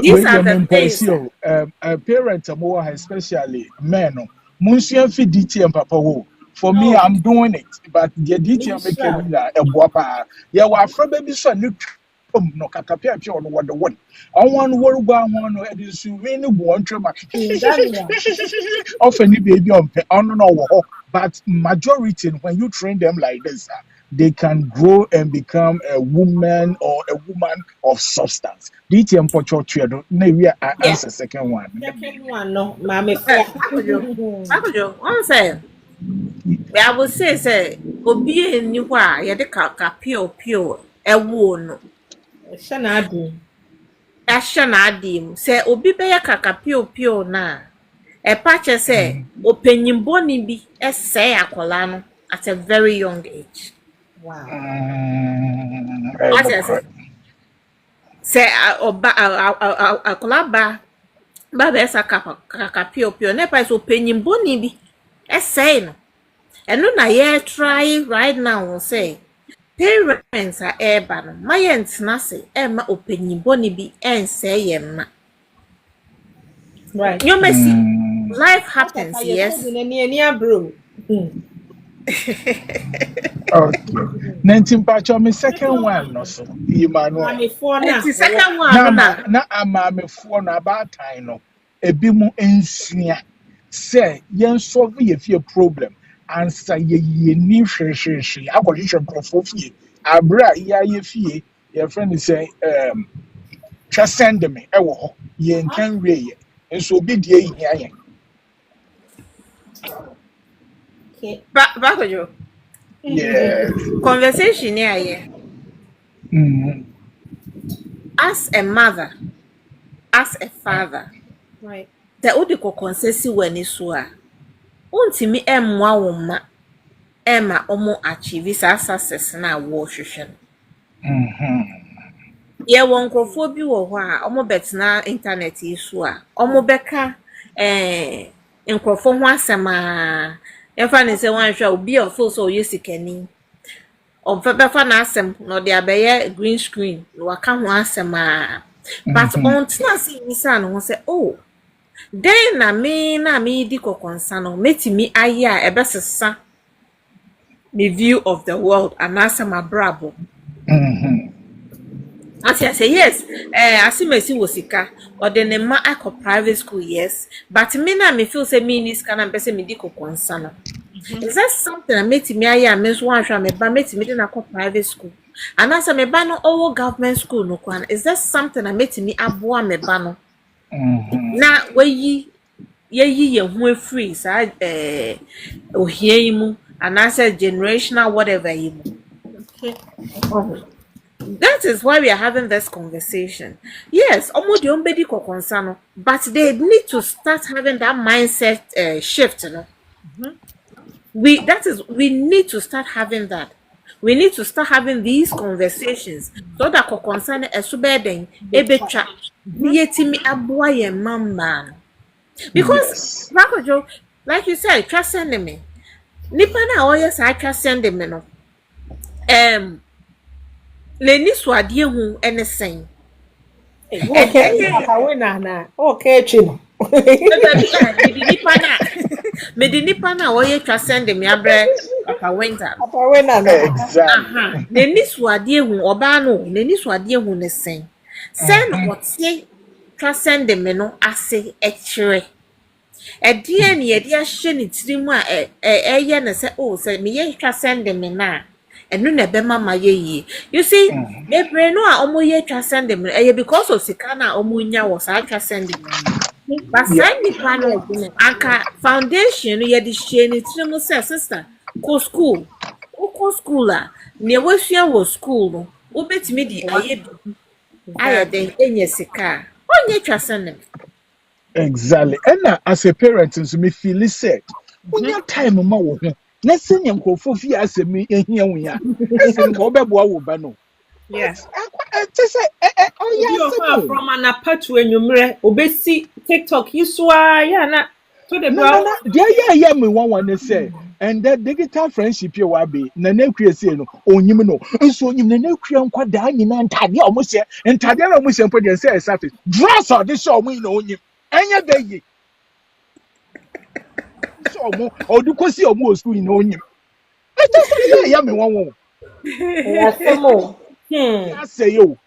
These are the things. Parents more especially men Munsia fi DTM papa wo. For me, I'm doing it, but the DTM make a boapa. Yeah, wa afra baby so no no kakapia pia on what the one. I want work one no edin su we no bo ntwema. Often baby on no but majority when you train them like this they can grow and become a woman or a woman of substance. DTM pocho twedo na we answer second one.
Second one no mama.
One say I will say obi ni kwa ye de ka pio ewo no. Shana adim say obi be ya ka pio na e pa che say openyimbo ni bi say akola no at a very young age. Wow. What is say oba akola ba be sa ka pio na pa so openyimbo ni bi say no. And no na ye try right now say parents are no my aunts na say ma openyimbo ni bi say yema. Right. You may see life happens, yes.
Okay. 19 patch on me second one no so. Emmanuel.
The second one
na ama me for no about time no. Ebi mu ensia. say yen solve ye fear problem answer ye ni hwehwehwe akɔhwehwɛ nkrɔfo fie abra ya ye fie your friend is say just send me ɛwɔ hɔ ye nkan wie ye nso obi die hia ye
Okay.
Back with you.
yeah
Conversation here.
mm
As a mother, as a father,
Right.
the odiko consesi wani so a untimi emwa wo ma ema omo achieve sa success na wo hwehwe no.
mhm
Ye won krofo bi wo ho a omo betna internet yi so a omo beka nkrofo ho asem a efa ne se wan hwa obi ofo so yesikani befa na asem no de abeye green screen no waka ho asem a but on tina se nisa no say oh then na me di kokonsa no metimi aye a ebesesa me view of the world and asem abrabo.
mhm
As I say yes, asimesi wosika or the nema ako private school yes, but me na me feel say me this kind of person me di kokonsa no. Is that something that made me aye me so wan hwa me ba made me na ko private school. And as me ba no all government school no kwan. Is that something that made me aboa me ba no?
mhm
Na we ye ho free sa ohia yi mu and as generational whatever yi mu.
Okay.
That is why we are having this conversation. Yes, almost the ombedi kokonsano, but they need to start having that mindset shift, you know. We need to start having that. We need to start having these conversations so that kokonsano esubeden ebecha yetimi abua ye mama. Because Rakojo, like you said, trust send me. Nipa na oyes I trust send me no. Leni swade hu enesen.
Okay. Papa we na. Okay, chino.
Medi nipa na oye twa send me abre papa winter.
Papa we na.
exactly
Leni swade hu oba no, leni swade hu nesen. Send otie twa send me no ase ekire. Edie ne ye dia hye ne tirimu a eye ne se oh se me ye twa send me na. Enu na be mama ye. You see, bebre no a omo ye twa send them because of sika na omo nya wo sa twa send them. But send the panel anka foundation no ye di hye ne tirimu say sister go school. Go school a ne wasua wo school no. Obetimi di aye bi. Aye den enye sika. Onye twa send them.
exactly and as a parent nso me feel said when your time ma wo ho na senya nkrofo fi asemi ehia wo ya esen ko beboa wo ba no
Yes.
just say oh
You
yeah
are from an apart when you mre obesi TikTok you swa ya na to the brow.
no yeah me one say and that digital friendship you wa be na na kwie say no onyim no nso onyim na na kwie nkwada nyina ntade o mo se ntade na o mo se mpo de say surface dress or this show mo na onyim enya be yi so mo o du kosi o mo school na onyim e just say yeah me one
Yasemo.
I say yo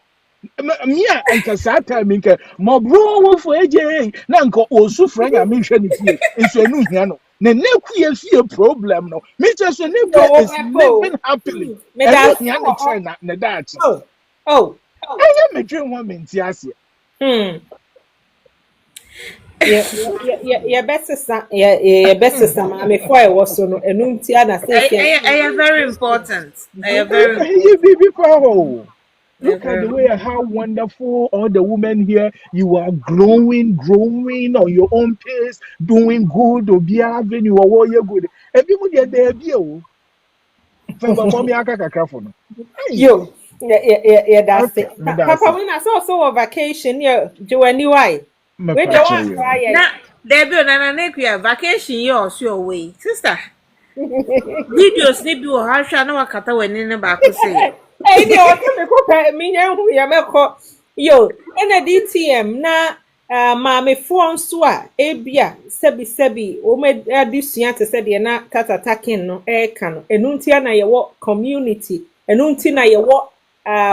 me anka saa time nka mo bro wo fo eje na nka osu franya me hwe ne fie nso enu hia no na nekue fie problem no me just so nekue is living happily
Me
and
that
hia ne china na that
oh
anya me dwen ho me nti ase
yeah best sister yeah best sister ma me for I was so no enu nti ana say
Very important. Very
you be power. Look at the way how wonderful all the women here. You are growing on your own pace, doing good. Obi having you are you good. Everybody there be you. Mommy aka kakra for no.
yo yeah that's
Okay,
it.
me that's
Papa
it.
when I saw on vacation yeah Joanny why
Me
we the
pacha
one
you.
try
na there be na nekua vacation ye also away. Sister, videos ni bi wo ha hwa na wakata wani ne ba ko say.
Hey, dear, what can me me who ya meko yo na DTM na maame fo nso a ebia sebi o me adusua te se de na kata taking no e ka no enu ntia na ye wo community enu nti na ye wo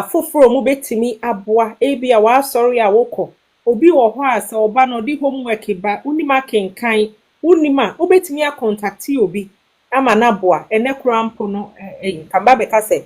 foforo mu betimi aboa ebia wa sorry a wokọ obi wo ho asa oba no di homework ba unima kenkan Unima, ubetimi a contacti obi. Ama na boa, ene krampo no, kamba beka se,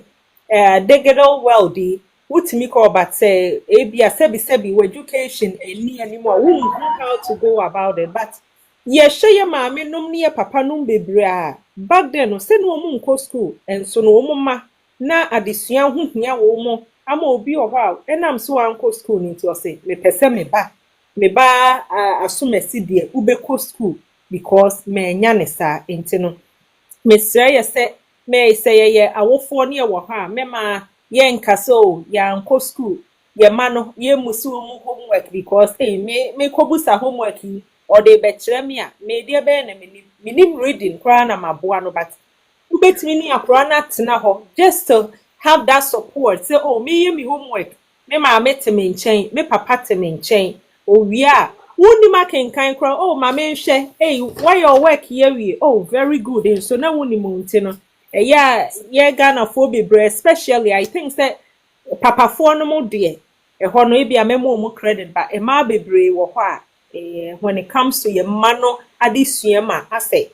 digital wealthy, utimi ko but say, ebia sebi education, ni anymore, who know how to go about it, but ye share maame num ne papa num bebre a back then no se no mu nko school enso no mu ma na adesua ho hia wo mo ama obi o ho enam so anko school ni nti o se me pese me ba asomasi de ubeko school because me nya ne sa enti no me sre ye se me se ye awofo ne wo ha me ma ye nkaso ya anko school ye ma no ye musu mu homework because me kobusa homework or they betre me a me dey be na minim reading kra na maboa no but ubetimi ni akra na tena ho just to have that support say oh me me homework me ma meteme nchen me papa teme nchen owi a woni ma kenkan kra oh ma me nhwe hey why your work here we oh very good and so na woni mo nti no yeah Ghana for bebre especially I think say papa for no mo de ho no e bia memo mo credit but e ma bebre wo ho a when it comes to your mano adisuema ase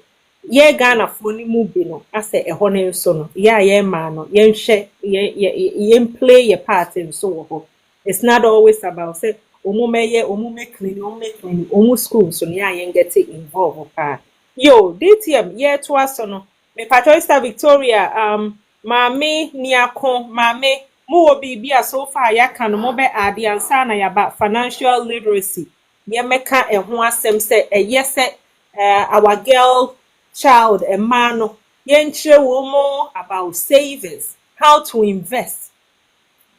ye Ghana for ni mu bi no ase ho ne so no ye ma no ye nhwe ye play your part in so ho it's not always about say omume clean omu school so ne ye get involved pa yo DTM ye to aso no me Patricia Victoria mame niako mame mu obi bia so far ya kan mo be ade ansa na ya ba financial literacy ye meka ho asem se se our girl child a man ye nchire wo mo about savings how to invest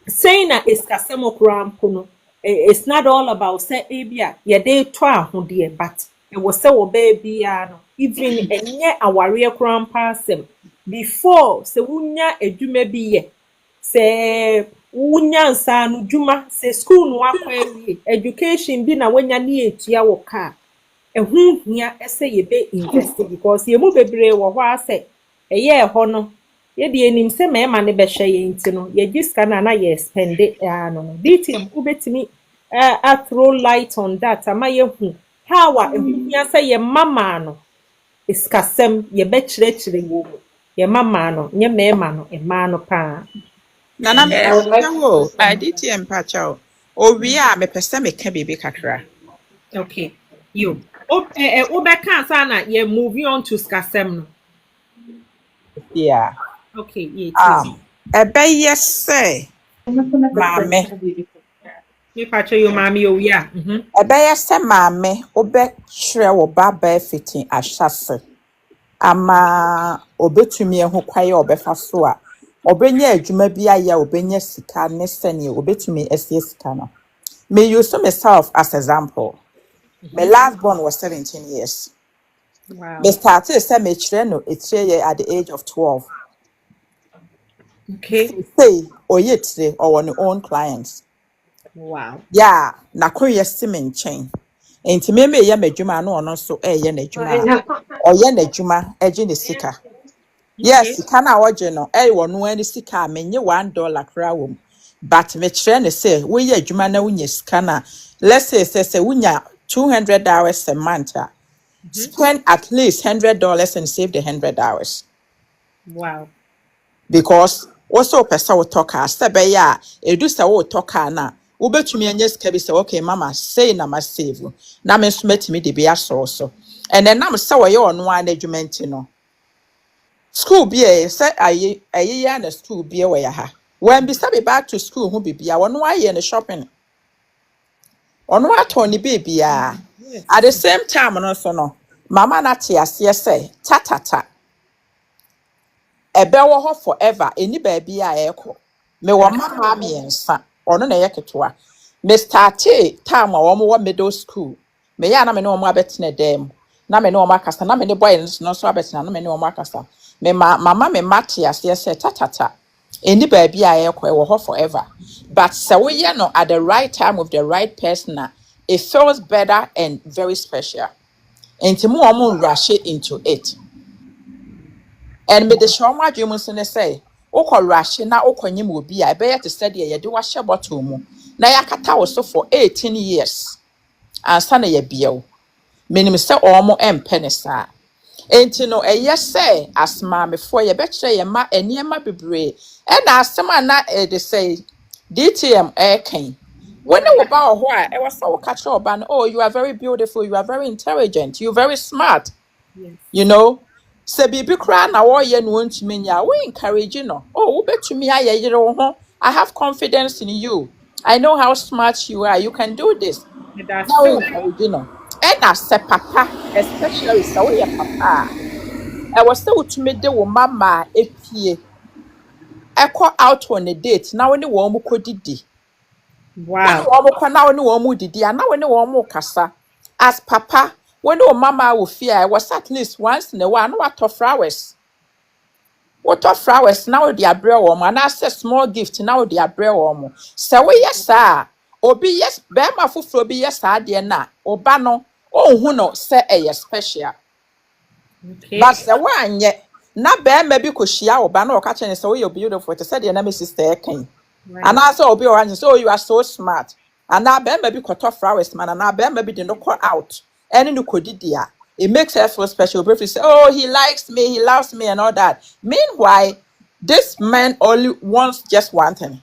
saying that is kasemo krampo no it's not all about say ebia ye dey to ahode but e wo se wo baby no even enye aware krampa asem before se wunya edwuma bi ye se wunya nsa no dwuma se school no akwa education bi na wanya ne etua wo ka ehun hia ese ye be invest because ye mu bebre wo ho ase eye ho no ye de enim se me ma ne be hwe ye nti no ye giska na ye spend no DTM ubetimi throw light on that ama ye hu how ehun hia se ye mama no iskasem ye be chire wo ye mama no nye me ma no e ma no pa
Nana me
Yes.
wo DTM pacha o wi a me pese me ka bibi kakra.
okay you obeka sana ye moving on to skasem no
Yeah.
okay yeah
Ebe yese maame.
me pacho yo mami o ya
Ebe yese maame obe hwere wo baba fitin ahyase. Ama obetumi ehu kwaye obefa so a obenya adwuma bi aya obenya sika ne sene obetumi esie sika no. Me use myself as example. My last born was 17 years.
wow
Me started say me chire no etire at the age of 12.
okay
Say oyetire or on own clients.
wow
Yeah, na koye sime nchen. Enti me ye madwuma no ono so eye na adwuma. Oye na adwuma eje ne sika. Yes, sika na woje no wo no ani sika menye $1 kra wom. But me chire ne say we ye adwuma na wunya sika na let's say wunya $200 a month. Spend at least $100 and save the $100
wow
because also person will talk as be ya edu se wo talk na wo betumi anya sika bi se okay mama say na ma save na me so metimi de bi aso and then am se wo ye ono an adwumenti no school bi e se aye ya na school bi e wo ya ha when be say back to school hu bibia wono aye ne shopping ono atoni bibia at the same time no so no mama na te ase say tatata ebe wo ho forever eni baabi a ekọ me wo mama me ensa ono na yeketoa me started time a wo middle school me ya na me no mo abetene dem na me no mo akasa na me ne boy no so abetena na me no mo akasa me mama me mate ase say tatata eni baabi a ekọ e wo ho forever but se wo ye no at the right time with the right person it feels better and very special enti mo rush into it. And me the show my dream was say, Oko rush na okonye mo bi a be to study ye de wa hye bottle mu. Na yakata wo so for 18 years. Ansa na ye bieo. menim sɛ ɔmo ɛmpɛ ne saa. Enti no ɛyɛ sɛ as maamefoɔ yɛbɛkyerɛ yɛn ma nneɛma bebree ɛna asɛm a na ɛde sɛ DTM ɛɛkan. When you ba wɔ hɔ a ɛwɔ sɛ wɔka kyerɛ ɔba no, oh, you are very beautiful, you are very intelligent, you are very smart.
Yes.
You know, sɛ biribi koraa na wɔyɛ no wɔntumi nyɛ a wo encourage no. Oh, wobɛtumi ayɛ yere wo ho. I have confidence in you. I know how smart you are. You can do this.
That's
Now
so.
encourage no. Ɛna sɛ papa, especially sɛ woyɛ papa a, ɛwɔ sɛ wotumi de wo mama epie. Ɛkɔ out on a date. Na wo ne wɔn mo kɔdidi. Na
Wow.
wɔn kɔ na wo ne wɔn mo didi. Na wo ne wɔn mo kasa. As papa, when your mama will fear, was at least once in a while. No, what flowers? What flowers now? They are bread warm, and I said small gift now. They are bread warm. So we yes, sir. Obi yes, bema fufu be yes, sir. Dear na obano. Oh, who no say a special.
Okay.
But the one yet. Na bema be kushia obano or catching so you're beautiful. To say the enemy sister king.
Right.
And I saw Obi orange. So you are so smart. And now Ben maybe cut off flowers, man, and now Ben maybe did not call out. Any no dia. It makes her feel special. Briefly say, oh, he likes me, he loves me, and all that. Meanwhile, this man only wants just one thing.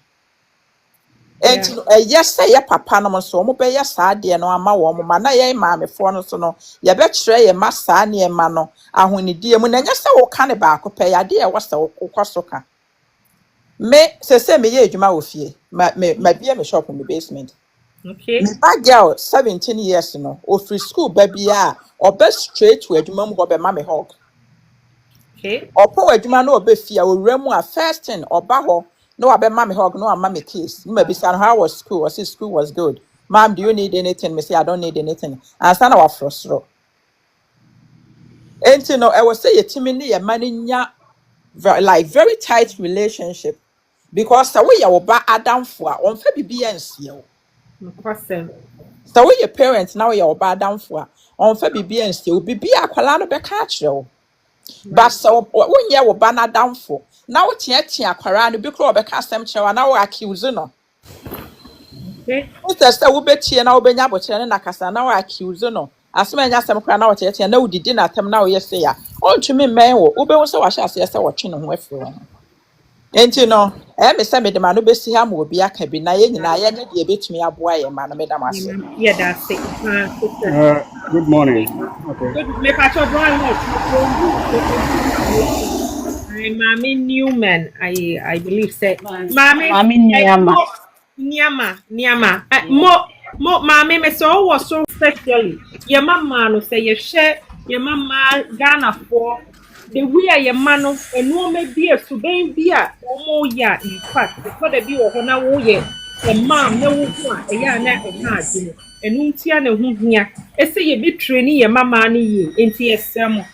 And yes, say ya papa no so mo be yes ade no ama wo mo ma na ye maamefo no so no ye be kire ye masa ne e ma no ahonidie mu na nya se wo ka ne ba ko pe ya de e wo se wo kwaso ka. Me se me ye adwuma wo fie ma bia me shop in the basement.
Okay.
Me ba girl 17 years no o free school baby a obe straight to adwuma mu ho be ma me hug.
Okay.
Opo adwuma no obe fie o wura a first thing oba ho no abe ma me hug no ama me kiss. Me be say how was school? I say school was good. Mom, do you need anything? Me say I don't need anything. And sana wa frustro. Enti no I was say yetimi ne ye mani nya like very tight relationship. Because the way you ba Adam for on fa bibi ensie o.
Awesome.
So we your parents now you ba Adam for on fa bibi ensie o bibi akwala no be ka kire o. But so when you ba na Adam for now tie akwara no bi kro be ka asem kire wa na wo accuse no.
Okay.
Instead say wo betie na wo benya bochire na kasa na wo accuse no. Asem anya asem kra na wo tie na wo didi na atem na wo yese ya. Ontumi men wo wo be wo se wa hye ase se wo twe no ho afiri wo. Enti no, me say me de ma no besi ha ma obi aka bi na ye nyina ye ne de betumi aboa ye ma no me da ma so.
Yeah, that's it.
Good morning. Okay.
Good. Make a short one. Mami Newman, I believe said. Mami Nyama. Mo mami me so was so specially. Your mama no say you share your mama Ghana for the way your man and no may be a subain beer or more ya in fact before the be or hona wo ye the mom no one a ya na a hard and untia no here. I say you be training your mama ni into your sermon.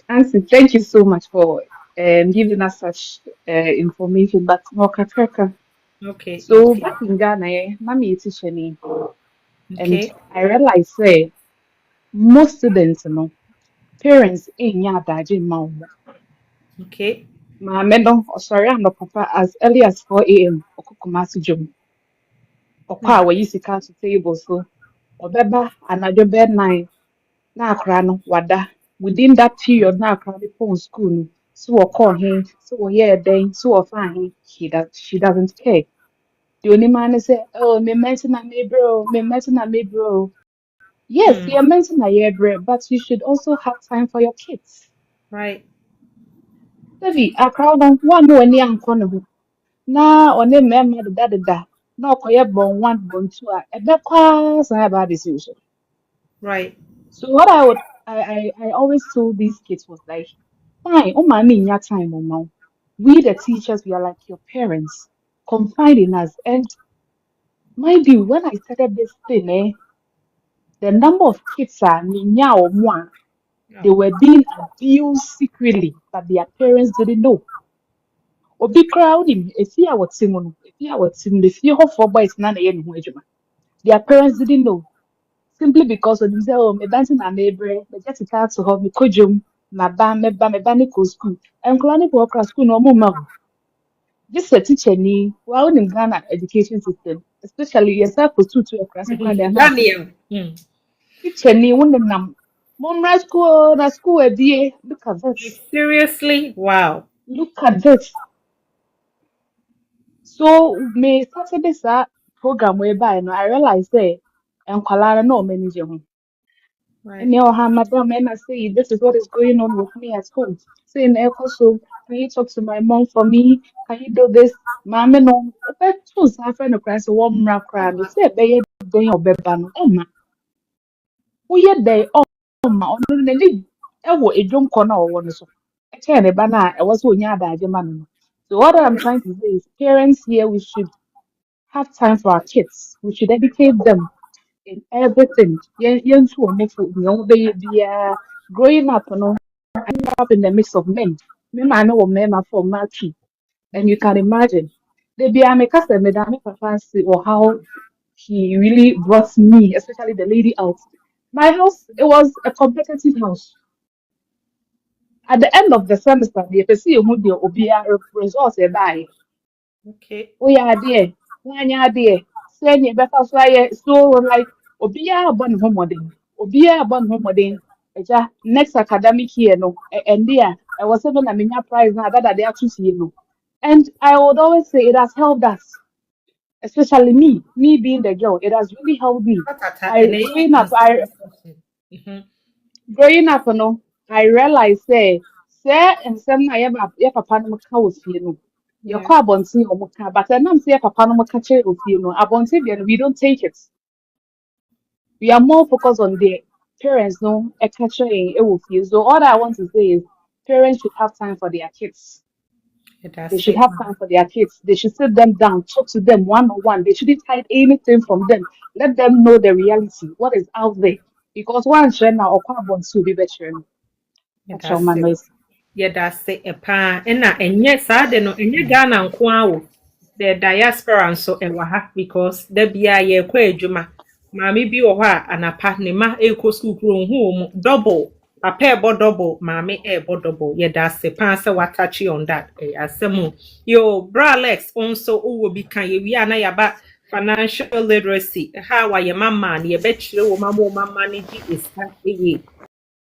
Nancy, thank you so much for giving us such information. But no kakraka.
Okay.
So back in Ghana, mommy is teaching, and
Okay.
I realized say most students, parents ain't ya dajin mom.
Okay.
My medon, sorry, I'm not papa as early as 4 a.m. Okukumasi jum. Okwa we used to count to table so. Obeba another bed 9. Na akra wada within that period na akra no phone school no so we call him so we hear then so we find him she doesn't care. The only man say oh me mention na me bro. Yes, you mention na yeah bro, but you should also have time for your kids.
Right.
Davi akra no one no ani anko ne ho na one mema da na okoye bon 1 bon 2 a ebe kwa sa ba decision.
Right.
So what I always told these kids was like, fine, oh mommy in your time, oh now. We the teachers, we are like your parents. Confide in us. And mind you, when I started this thing, the number of kids are ninya or more, they were being abused secretly, but their parents didn't know. Obi crowding, if you are what Simon, if you have 4 boys, none their parents didn't know. Simply because when you say, oh, me dancing na neighbor, me get it out to her, me kojum, me ba ni ko school. And klani ko okra school no mo ma. Just a teacher ni, wa in Ghana education system, especially yourself for two okra school and then
Daniel.
teacher ni won nam Mom, school, na school, dear. Look at this.
Seriously? Wow.
Look at this. So, me started this program whereby I realized that and Kuala no manager.
Right.
And you have madam and I say this is what is going on with me at home. Saying so can you talk to my mom for me? Can you do this? Mama no okay too suffer no cry so one cry no say be going obeba no ma woyɛ dɛn ɔmma ɔno n'ani ɛwɔ edwom kɔ na ɔwɔ no so ɛkyɛn ne ba no a ɛwɔ sɛ onya adagye ma no no. So what I'm trying to say is parents here we should have time for our kids. We should educate them in everything. Yɛntu wɔn fo nea wɔbɛyɛ biara. Growing up no I grew up in the midst of men. Me maa no wɔ mmarima for marquee and you can imagine. They be a make us a madam papa say or how he really brought me, especially the lady out. My house, it was a competitive house. At the end of the semester, the PC who the obia results a buy.
Okay.
Oh yeah, dear. Wanya dear. Send you better so like obia born homodin. Obia born homodin. Eja next academic year no and there I was even a mini prize now that they are to see no. And I would always say it has helped us, especially me being the girl. It has really helped me.
Tata,
I
and then
growing up, I
answer the question. Mhm.
growing up no I realized say nsɛm na yɛ papa no ka wɔ fie no
Yeah.
yɛkɔ abɔnten ɔmo ka but ɛnam sɛ yɛ papa no ka kyerɛ wɔ fie no abɔnten deɛ no we don't take it. We are more focused on the parents no ɛka kyerɛ yɛn ɛwɔ fie. So all I want to say is parents should have time for their kids. They
That's
should
it.
have time for their kids. They should sit them down, talk to them one on one. They shouldn't hide anything from them. Let them know the reality, what is out there. Because one trend now, or quite to be better. That's all my
That's it.
noise.
Yɛda ase paa ɛna ɛnyɛ saa de no ɛnyɛ Ghana nko ara o the diaspora nso ɛwɔ ha because da bia yɛkɔ adwuma maame bi wɔ hɔ a anapa ne ma ɛkɔ school kuro hu wɔ mu double papa ɛbɔ double maame ɛbɔ double yɛda ase paa sɛ watachi on that asɛm o yo bra Alex nso wɔ bi kan yɛwie a na yɛaba financial literacy ha wa yɛ mama ne yɛbɛkyerɛ wɔ mama ne di esa ɛyɛ